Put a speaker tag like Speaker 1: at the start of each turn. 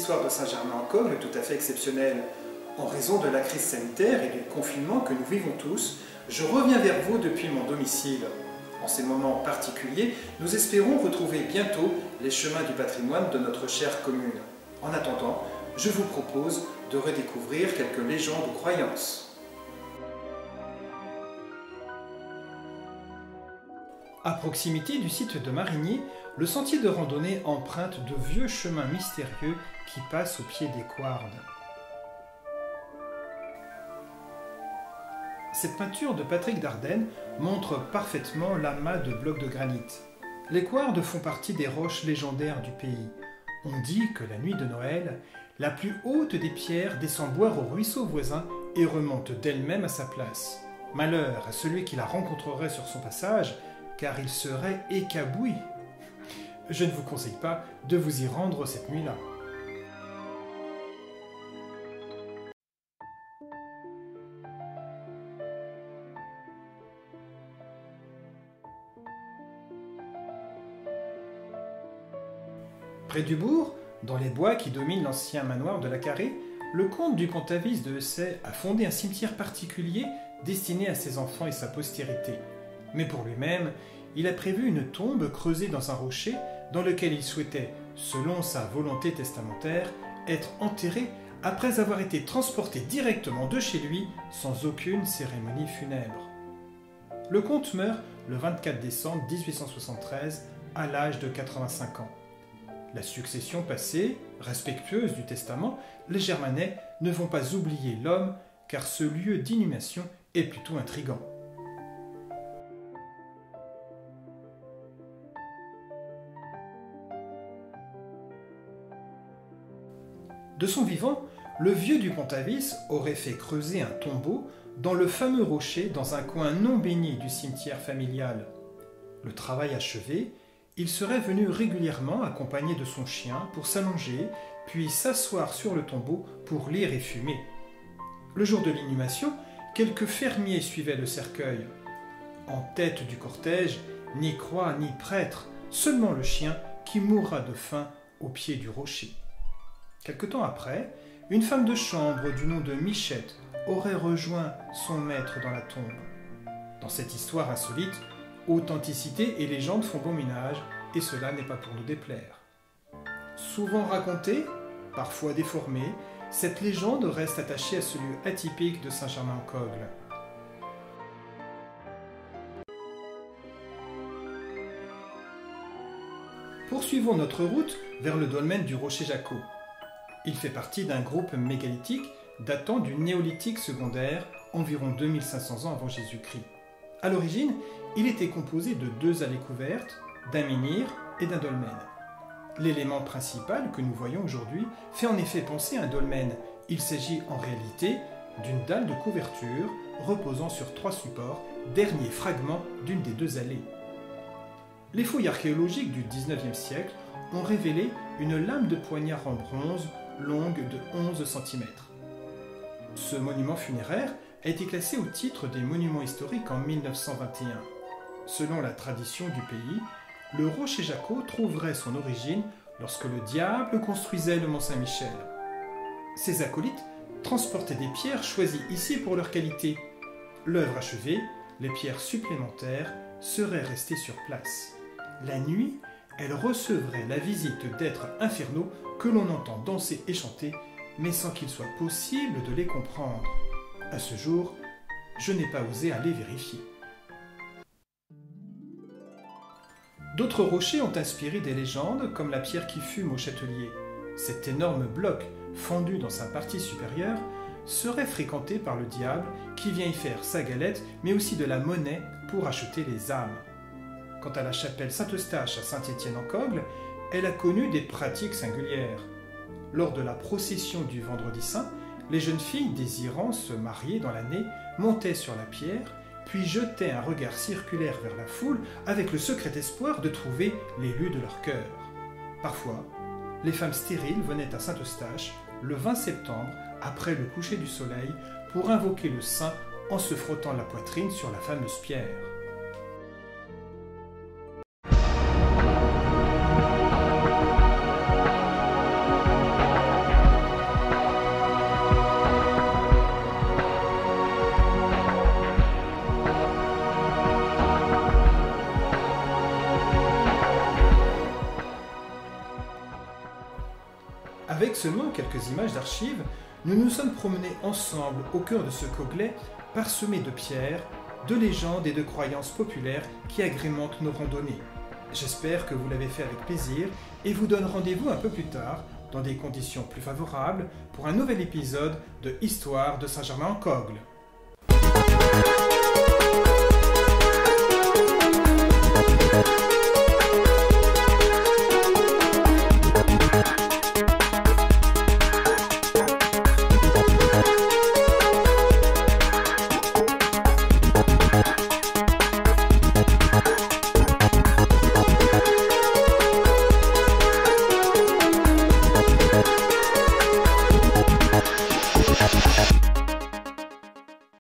Speaker 1: histoire de Saint-Germain-en-Cogle est tout à fait exceptionnelle. En raison de la crise sanitaire et du confinement que nous vivons tous, je reviens vers vous depuis mon domicile. En ces moments particuliers, nous espérons retrouver bientôt les chemins du patrimoine de notre chère commune. En attendant, je vous propose de redécouvrir quelques légendes ou croyances. À proximité du site de Marigny, le sentier de randonnée emprunte de vieux chemins mystérieux qui passent au pied des Couardes. Cette peinture de Patrick Dardenne montre parfaitement l'amas de blocs de granit. Les Couardes font partie des roches légendaires du pays. On dit que la nuit de Noël, la plus haute des pierres descend boire au ruisseau voisin et remonte d'elle-même à sa place. Malheur à celui qui la rencontrerait sur son passage, car il serait écaboui. Je ne vous conseille pas de vous y rendre cette nuit-là. Près du bourg, dans les bois qui dominent l'ancien manoir de la Carrée, le comte du Pontavis de Hessay a fondé un cimetière particulier destiné à ses enfants et sa postérité. Mais pour lui-même, il a prévu une tombe creusée dans un rocher dans lequel il souhaitait, selon sa volonté testamentaire, être enterré après avoir été transporté directement de chez lui sans aucune cérémonie funèbre. Le comte meurt le 24 décembre 1873 à l'âge de 85 ans. La succession passée, respectueuse du testament, les Germanais ne vont pas oublier l'homme car ce lieu d'inhumation est plutôt intrigant. De son vivant, le vieux du Pontavis aurait fait creuser un tombeau dans le fameux rocher dans un coin non béni du cimetière familial. Le travail achevé, il serait venu régulièrement accompagné de son chien pour s'allonger, puis s'asseoir sur le tombeau pour lire et fumer. Le jour de l'inhumation, quelques fermiers suivaient le cercueil. En tête du cortège, ni croix ni prêtre, seulement le chien qui mourra de faim au pied du rocher. Quelque temps après, une femme de chambre du nom de Michette aurait rejoint son maître dans la tombe. Dans cette histoire insolite, authenticité et légende font bon ménage, et cela n'est pas pour nous déplaire. Souvent racontée, parfois déformée, cette légende reste attachée à ce lieu atypique de Saint-Germain-en-Cogle. Poursuivons notre route vers le dolmen du Rocher Jacot. Il fait partie d'un groupe mégalithique datant du néolithique secondaire, environ 2500 ans avant Jésus-Christ. À l'origine, il était composé de 2 allées couvertes, d'un menhir et d'un dolmen. L'élément principal que nous voyons aujourd'hui fait en effet penser à un dolmen. Il s'agit en réalité d'une dalle de couverture reposant sur 3 supports, dernier fragment d'une des 2 allées. Les fouilles archéologiques du XIXe siècle ont révélé une lame de poignard en bronze longue de 11 cm. Ce monument funéraire a été classé au titre des monuments historiques en 1921. Selon la tradition du pays, le Rocher Jacot trouverait son origine lorsque le diable construisait le Mont Saint-Michel. Ses acolytes transportaient des pierres choisies ici pour leur qualité. L'œuvre achevée, les pierres supplémentaires seraient restées sur place. La nuit, elles recevraient la visite d'êtres infernaux que l'on entend danser et chanter, mais sans qu'il soit possible de les comprendre. À ce jour, je n'ai pas osé aller vérifier. D'autres rochers ont inspiré des légendes, comme la pierre qui fume au Châtelier. Cet énorme bloc, fendu dans sa partie supérieure, serait fréquenté par le diable qui vient y faire sa galette, mais aussi de la monnaie pour acheter les âmes. Quant à la chapelle Saint-Eustache à Saint-Étienne-en-Cogle, elle a connu des pratiques singulières. Lors de la procession du Vendredi Saint, les jeunes filles désirant se marier dans l'année montaient sur la pierre, puis jetaient un regard circulaire vers la foule avec le secret espoir de trouver l'élu de leur cœur. Parfois, les femmes stériles venaient à Saint-Eustache le 20 septembre, après le coucher du soleil, pour invoquer le saint en se frottant la poitrine sur la fameuse pierre. seulement quelques images d'archives, nous nous sommes promenés ensemble au cœur de ce Coglais parsemé de pierres, de légendes et de croyances populaires qui agrémentent nos randonnées. J'espère que vous l'avez fait avec plaisir et vous donne rendez-vous un peu plus tard, dans des conditions plus favorables, pour un nouvel épisode de Histoire de Saint-Germain-en-Cogle.